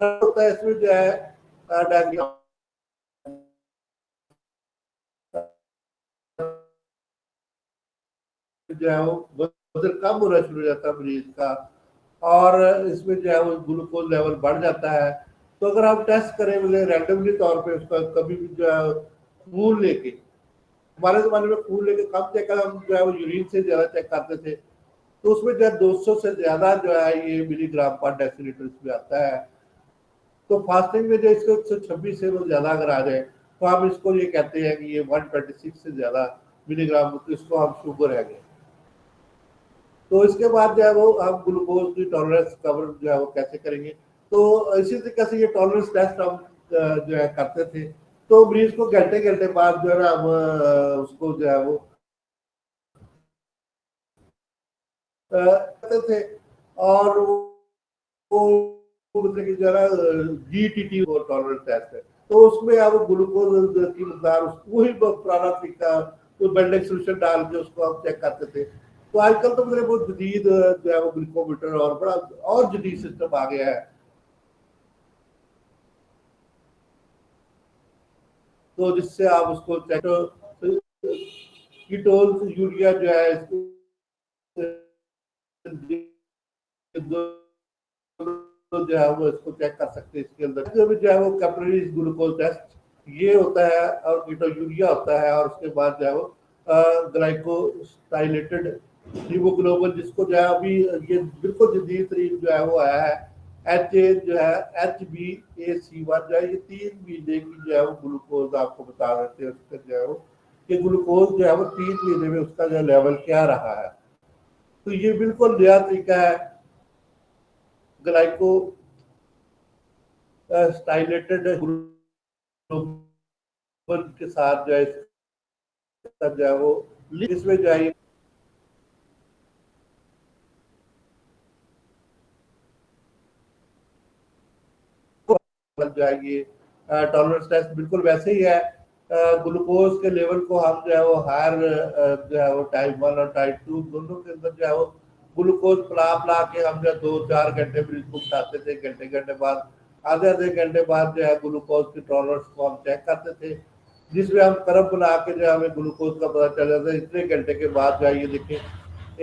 होता है इसमें जो है जो है वो वजन कम होना शुरू हो जाता है मरीज का, और इसमें जो है वो ग्लूकोज लेवल बढ़ जाता है। तो अगर आप टेस्ट करें बोले रैंडमली तौर पे उसका कभी भी जो है खून लेके, हमारे जमाने में खून लेके कम चेक कर, हम जो है वो यूरिन से ज्यादा चेक करते थे, तो उसमें जो है 200 से ज्यादा जो है ये मिलीग्राम पर डेसीलीटर इसमें आता है। तो फास्टिंग में जो इसको 126 से वो ज्यादा अगर आ जाए तो हम इसको ये कहते हैं कि ये 126 से ज्यादा मिलीग्राम, तो इसको हम शुगर है गए। तो इसके बाद जो है वो हम ग्लूकोज की टॉलरेंस कवर जो है वो कैसे करेंगे। तो इसी तरीके से ये टॉलरेंस टेस्ट हम जो है करते थे। तो मरीज को घंटे घंटे बाद जो है ना हम उसको जो है वो करते थे, और वो मतलब कि जो है GTT टॉलरेंस टेस्ट है, तो उसमें अब ग्लूकोज की मकदार वही पुराना तरीका, तो बेंडिंग सोल्यूशन डाल के उसको हम चेक करते थे। तो आजकल तो मतलब बहुत जदीद जो है वो ग्लूकोमीटर और बड़ा और जदीद सिस्टम आ गया है, तो जिससे आप उसको चेक कीटोन यूरिया जो है इसको जो है वो इसको चेक कर सकते हैं। इसके अंदर जो है वो कैपिलरी ग्लूकोज टेस्ट ये होता है, और कीटो यूरिया होता है, और उसके बाद जो है वो ग्लाइकोसाइलेटेड हीमोग्लोबिन, जिसको जो है अभी ये बिल्कुल जदीद तरीक जो है वो आया है, HA जो है HbA1C जो है, ये 3 महीने की जो है वो ग्लूकोज आपको बता देते हैं उसका जो है वो कि ग्लूकोज जो है वो 3 महीने में उसका जो लेवल क्या रहा है। तो ये बिल्कुल नया तरीका है ग्लाइको स्टाइलेटेड ग्लूकोज के साथ जो है इसका जो है वो इसमें जो है जो है ये टॉलरेंस टेस्ट बिल्कुल वैसे ही है। ग्लूकोज के लेवल को हम जो है वो हायर जो है वो टाइप 1 और टाइप 2 दोनों के अंदर जो है वो ग्लूकोज पिला पिला के हम जो 2-4 घंटे मरीज को उठाते थे, घंटे घंटे बाद आधे आधे घंटे बाद जो है ग्लूकोज की टॉलरेंस को हम चेक करते थे, जिसमें हम कर्व बना के जो हमें ग्लूकोज का पता चल जाता है इतने घंटे के बाद जो है ये देखें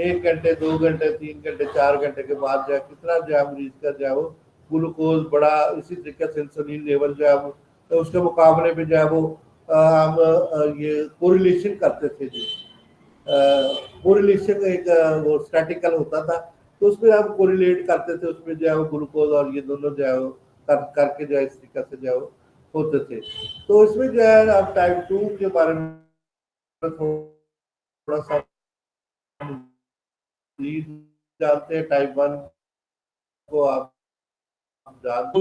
1 घंटे 2 घंटे 3 घंटे 4 घंटे के बाद जो है कितना जो है मरीज का जो है वो ग्लूकोज बड़ा। इसी तरीके से इंसुलिन लेवल जो है वो तो उसके मुकाबले में जो है वो हम ये कोरिलेशन करते थे जी। कोरिलेशन एक वो स्टैटिकल होता था, तो उसमें हम कोरिलेट करते थे, उसमें जो है वो ग्लूकोज और ये दोनों जो है वो करके जो है इस तरीके से जो है वो होते थे। तो इसमें जो है आप टाइप 2 के बारे में थोड़ा सा जानते हैं। टाइप 1 को आप जानते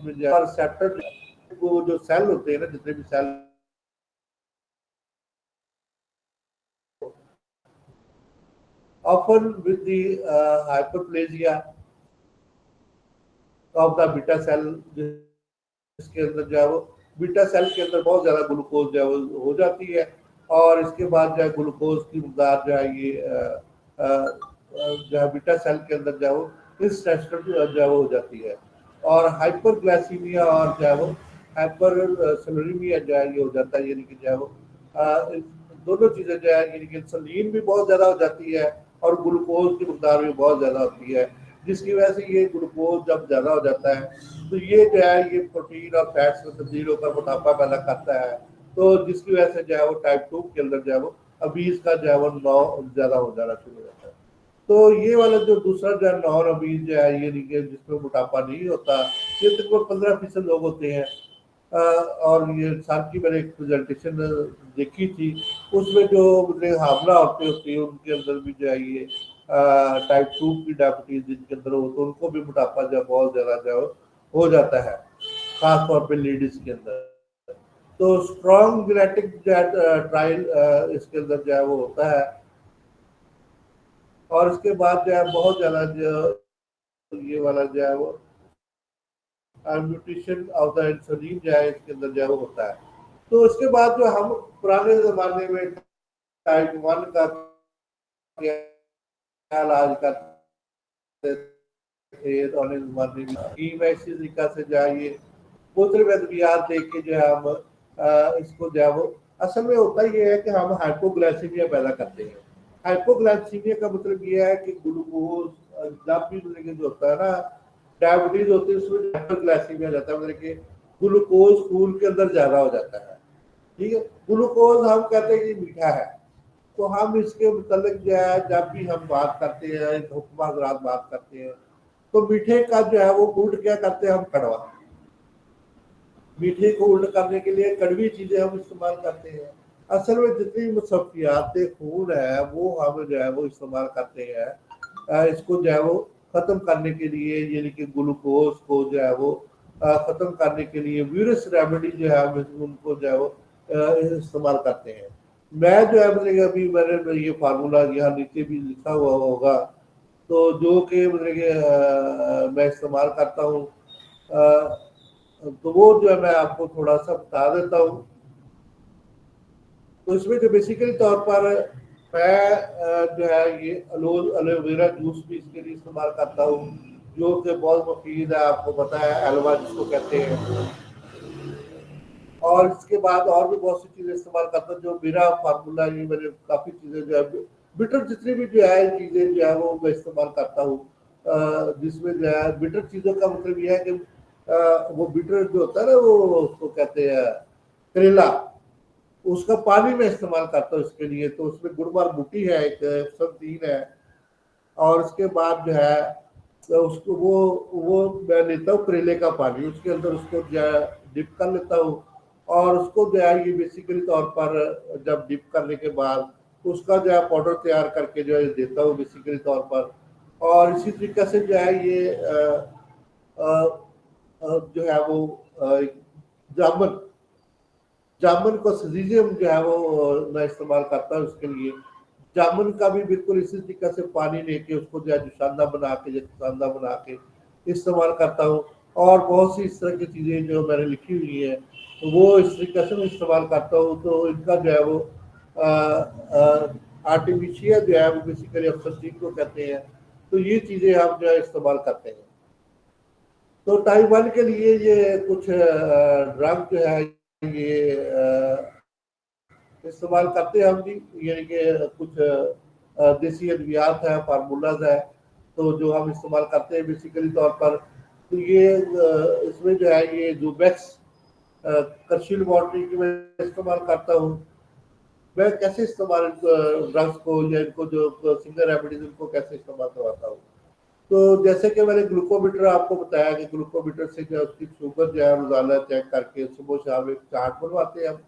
रिसेप्टर को जो सेल होते हैं ना, जितने भी cell often with the hyperplasia of the beta cell, जिसके अंदर जो है वो बीटा सेल के अंदर बहुत ज्यादा ग्लूकोज जो है वो हो जाती है, और इसके बाद जो है ग्लूकोज की मकदार जो है ये जो है बीटा सेल के अंदर जो है वो इस टेस्टर जो है वो हो जाती है, और हाइपरग्लाइसीमिया और जो है वो हाइपर सेलुलेमिया जो है ये हो जाता है। यानी कि जो है वो दोनों चीजें जो है यानी कि इंसुलिन भी बहुत ज्यादा हो जाती है और ग्लूकोज की मकदार भी बहुत ज्यादा होती है, जिसकी वजह से ये ग्लूकोज जब ज्यादा हो जाता है तो ये जो है ये प्रोटीन और फैट्स में तब्दील होकर मोटापा पैदा करता है। तो जिसकी वजह से जो है वो टाइप 2 के अंदर जो है वो अबीज का जो है वो नौ ज्यादा हो जाना शुरू हो जाता है। तो ये वाला जो दूसरा जो है नॉन अबीज जो है ये जिसमें मोटापा नहीं होता, ये तकरीबन 15% लोग होते हैं। और ये साल की मैंने एक प्रेजेंटेशन देखी थी, उसमें जो मतलब हामला औरतें होती है उनके अंदर भी जो है ये टाइप 2 की डायबिटीज जिनके अंदर हो तो उनको भी मोटापा जो है बहुत ज्यादा जो है हो जाता है, खास तौर पे लेडीज के अंदर। तो स्ट्रॉन्ग जेनेटिक ट्रायल इसके अंदर जो है वो होता है। और उसके बाद जो है बहुत ज्यादा जो ये वाला जो है वो म्यूटेशन ऑफ द इंसुलिन जो है इसके अंदर जो है वो होता है। तो उसके बाद जो हम पुराने जमाने में टाइप 1 का क्या इलाज करते थे, पुराने जमाने में इसी तरीका से जो है ये मूत्र में अद्वियात देख के जो है हम इसको जो है वो असल में होता ये है कि हम हाइपोग्लाइसीमिया पैदा करते हैं। हाइपोग्लाइसीमिया का मतलब ये है कि ग्लूकोज जब भी मतलब कि जो होता है ना डायबिटीज होती है उसमें हाइपोग्लाइसीमिया जाता है, मतलब कि ग्लूकोज खून के अंदर ज्यादा हो जाता है। ठीक है, ग्लूकोज हम कहते हैं कि मीठा है। तो हम इसके मुतल्लिक जो है जब भी हम बात करते हैं, हुक्मा हजरात बात करते हैं, तो मीठे का जो है वो उल्ट क्या करते हैं हम कड़वा। मीठे को उल्ट करने के लिए कड़वी चीजें हम इस्तेमाल करते हैं। असल में जितनी मुसफ़ियात खून है वो हम जो है वो इस्तेमाल करते हैं इसको जो है वो खत्म करने के लिए, यानी कि ग्लूकोज को जो है वो खत्म करने के लिए वीरस रेमेडी जो है हम उनको जो है वो इस्तेमाल करते हैं। मैं जो है मतलब अभी मैंने ये फार्मूला यहाँ नीचे भी लिखा हुआ होगा, तो जो कि मतलब कि मैं इस्तेमाल करता हूँ, तो वो जो है मैं आपको थोड़ा सा बता देता हूँ। तो इसमें जो बेसिकली तौर पर मैं जो है ये एलोवेरा जूस भी इसके लिए इस्तेमाल करता हूँ, जो कि बहुत मुफीद है, आपको पता है एलोवा जिसको कहते हैं। और इसके बाद और भी बहुत सी चीजें इस्तेमाल करता हूँ, जो मेरा फार्मूला ये मैंने काफी चीजें जो है बिटर जितनी भी जो है चीजें जो है वो मैं इस्तेमाल करता हूँ, जिसमें जो है बिटर चीजों का मतलब ये है कि वो बिटर जो होता है ना वो उसको कहते हैं करेला, उसका पानी में इस्तेमाल करता हूँ इसके लिए। तो उसमें गुड़मार बूटी है, एक सब है, और उसके बाद जो है तो उसको वो मैं लेता हूँ करेले का पानी, उसके अंदर उसको जो है डिप कर लेता हूँ। और उसको जो है ये बेसिकली तौर पर जब डिप करने के बाद उसका जो है पाउडर तैयार करके जो है देता हूँ बेसिकली तौर पर। और इसी तरीके से जो है ये जो है वो जामुन जामुन को सीजियम जो है वो मैं इस्तेमाल करता हूँ उसके लिए। जामुन का भी बिल्कुल इसी तरीके से पानी लेके उसको जो है जुशांदा बना के इस्तेमाल करता हूँ। और बहुत सी इस तरह की चीज़ें जो मैंने लिखी हुई है तो वो इस तरीके से मैं इस्तेमाल करता हूँ। तो इनका जो है वो आर्टिफिशियल जो है वो बेसिकली अफसर को कहते हैं। तो ये चीज़ें हम जो है इस्तेमाल करते हैं। तो टाइप 1 के लिए ये कुछ ड्रग जो है ये इस्तेमाल करते हैं हम भी, यानी कि कुछ देसी अद्वियात है, फार्मूलाज है, तो जो हम इस्तेमाल करते हैं बेसिकली तौर पर। तो ये इसमें जो है ये जूबेक्स कृषि लेबोरेटरी की मैं इस्तेमाल करता हूँ। मैं कैसे इस्तेमाल ड्रग्स को या इनको जो सिंगल रेमेडीज उनको कैसे इस्तेमाल करवाता हूँ। तो जैसे कि मैंने ग्लूकोमीटर आपको बताया कि ग्लूकोमीटर से जो उसकी शुगर जो है रोजाना चेक करके सुबह शाम एक चार्ट बनवाते हैं हम।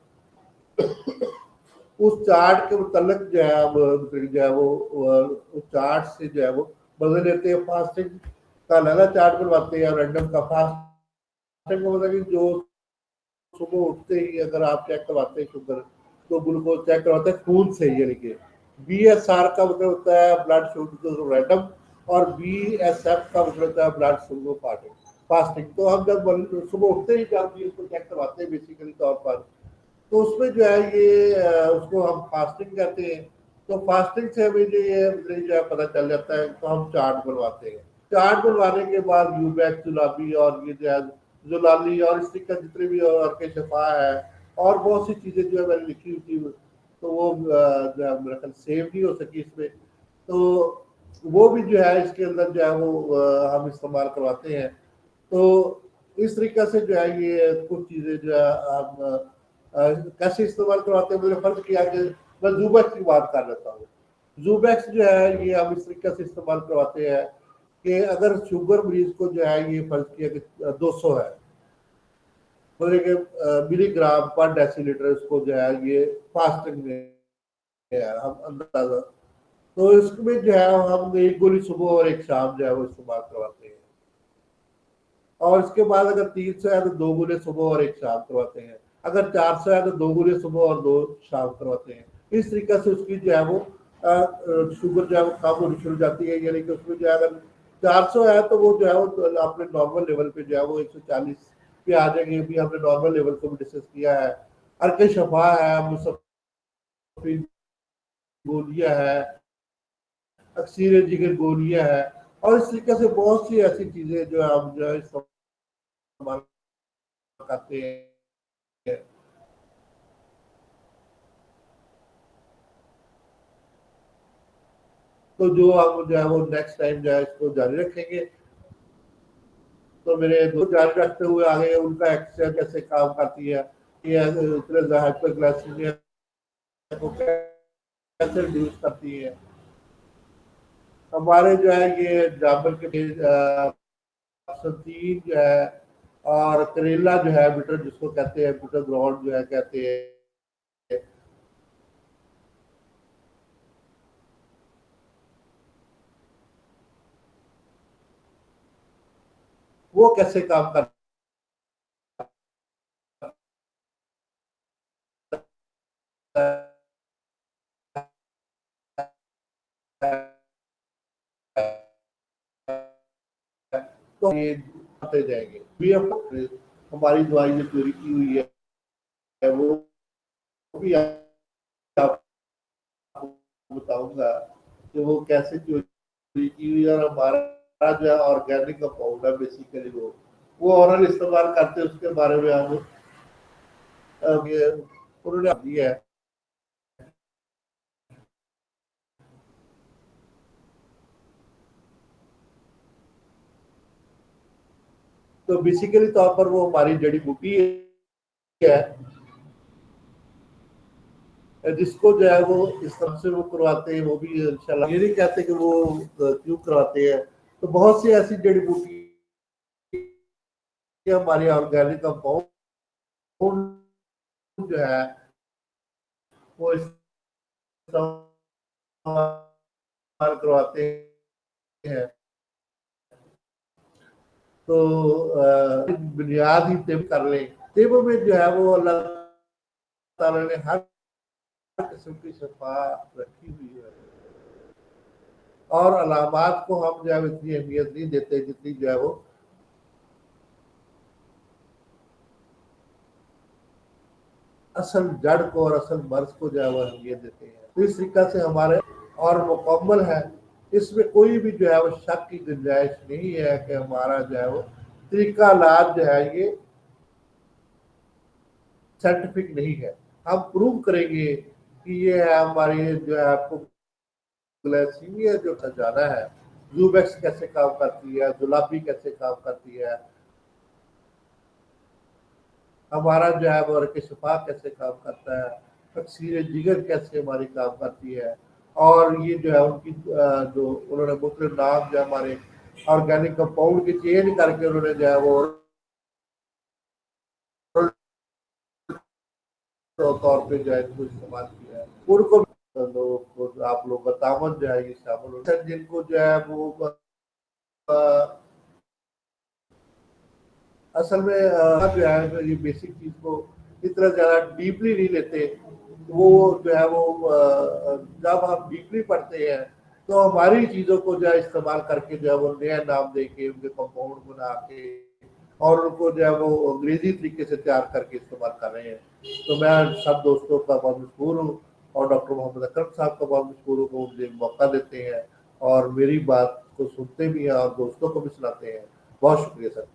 उस चार्ट के मुतल्लिक जो है अब जो है वो उस चार्ट से जो है वो बदल लेते हैं। फास्टिंग का अलग चार्ट बनवाते हैं और रैंडम का। फास्टिंग का मतलब कि जो सुबह उठते ही अगर आप चेक करवाते हैं शुगर, तो ग्लूकोज चेक करवाते हैं खून से, यानी कि BSR का मतलब होता है ब्लड शुगर रैंडम, और BSF का मतलब होता है ब्लड शुगर फास्टिंग। तो हम जब सुबह उठते ही जब इसको चेक करवाते हैं बेसिकली तौर पर, तो उसमें जो है ये उसको हम फास्टिंग कहते हैं। तो फास्टिंग से हमें जो ये जो है पता चल जाता है, तो हम चार्ट बनवाते हैं। चार्ट बनवाने के बाद यूबैक जुलाबी और ये जो है जुलाली और इस तरीके जितने भी और के शफा है और बहुत सी चीज़ें जो है मैंने लिखी हुई थी, तो वो जो है मेरा ख्याल सेव नहीं हो सकी इसमें। तो वो भी जो है इसके अंदर जो है वो हम इस्तेमाल करवाते हैं। तो इस तरीके से जो है ये कुछ चीज़ें जो है हम कैसे इस्तेमाल करवाते हैं। मैंने फर्ज किया कि मैं जूबैक्स की बात कर लेता हूँ। जूबैक्स जो है ये हम इस तरीके से इस्तेमाल करवाते हैं कि अगर शुगर मरीज को जो है ये फर्ज किया कि 200 है, मतलब कि मिलीग्राम पर डेसीलीटर उसको जो है ये फास्टिंग में है हम अंदाजा। तो इसमें जो है हम एक गोली सुबह और एक शाम जो है वो इस्तेमाल करवाते हैं। और इसके बाद अगर 300 है तो 2 गुने सुबह और 1 शाम करवाते हैं। अगर 400 है तो 2 गुने सुबह और 2 शाम करवाते हैं। इस तरीके से उसकी जो है वो शुगर जो है वो कम होनी शुरू हो जाती है, यानी कि उसमें जो है अगर 400 है तो वो जो है वो अपने नॉर्मल लेवल पे जो है वो 140 पे आ जाएंगे। अभी हमने नॉर्मल लेवल को भी डिस्कस किया है। अर्क शफा है, मुसफ़िन गोलियां है, अक्सीर जिगर गोलियां है, और इस तरीके से बहुत सी ऐसी चीजें जो है हम जो है इस्तेमाल करते हैं। तो जो हम जो है वो नेक्स्ट टाइम जो है इसको जारी रखेंगे। तो मेरे दो जारी रखते हुए आगे उनका एक्सचेंज कैसे काम करती है, ये हाइपरग्लाइसीमिया को कैसे रिड्यूस करती है। हमारे जो है ये जामुन के संतीन जो है और करेला जो है बिटर जिसको कहते हैं, बिटर ग्राउंड जो है कहते हैं, वो कैसे काम करता है, तो ये आते जाएंगे। भी हम हमारी दवाई जो चोरी की हुई है वो भी आपको बताऊंगा कि वो कैसे चोरी की हुई है। और हमारा जो है ऑर्गेनिक कंपाउंड है बेसिकली वो ओरल इस्तेमाल करते हैं, उसके बारे में हम ये उन्होंने दिया है। तो बेसिकली तौर पर वो हमारी जड़ी बूटी है, जिसको जो है वो इस तरह से वो करवाते हैं। वो भी इंशाल्लाह ये नहीं कहते कि वो क्यों करवाते हैं। तो बहुत सी ऐसी जड़ी बूटी हमारे ऑर्गेनिक कंपाउंड जो है वो इस्तेमाल करवाते हैं। तो बुनियाद ही तिब कर लें। तिब में जो है वो अल्लाह ताला ने हर किस्म की शफा रखी हुई है, और अलामात को हम जो है इतनी अहमियत नहीं देते जितनी जो है वो असल जड़ को और असल मर्ज को जो है वो अहमियत देते हैं। तो इस तरीका से हमारे और मुकम्मल है, इसमें कोई भी जो है वो शक की गुंजाइश नहीं है कि हमारा जो है वो तरीका इलाज जो है ये साइंटिफिक नहीं है। हम प्रूव करेंगे कि ये है हमारी जो है आपको ग्लाइसीमिया जो खजाना है, यूबेक्स कैसे काम करती है, जुलाबी कैसे काम करती है, हमारा जो है वो अर्क शफा कैसे काम करता है, तकसीर जिगर कैसे हमारी काम करती है। और ये जो है उनकी जो उन्होंने मुख्तलिफ नाम जो हमारे ऑर्गेनिक कंपाउंड की चेंज करके उन्होंने जो है वो तौर पे जो है इनको इस्तेमाल किया है। उनको लोग आप लोग बतावन जो है ये शामिल होते हैं, जिनको जो है वो अ, असल में जो है ये बेसिक चीज को इतना ज्यादा डीपली नहीं लेते। वो जो है वो जब हम डीपली पढ़ते हैं तो हमारी चीजों को जो है इस्तेमाल करके जो है वो नया नाम दे के उनके कंपाउंड बना के और उनको जो है वो अंग्रेजी तरीके से तैयार करके इस्तेमाल कर रहे हैं। तो मैं सब दोस्तों का बहुत मशहूर हूँ, और डॉक्टर मोहम्मद अकरम साहब का बहुत मशहूर हूँ, वो मुझे मौका देते हैं और मेरी बात को सुनते भी हैं और दोस्तों को भी सुनाते हैं। बहुत शुक्रिया सर।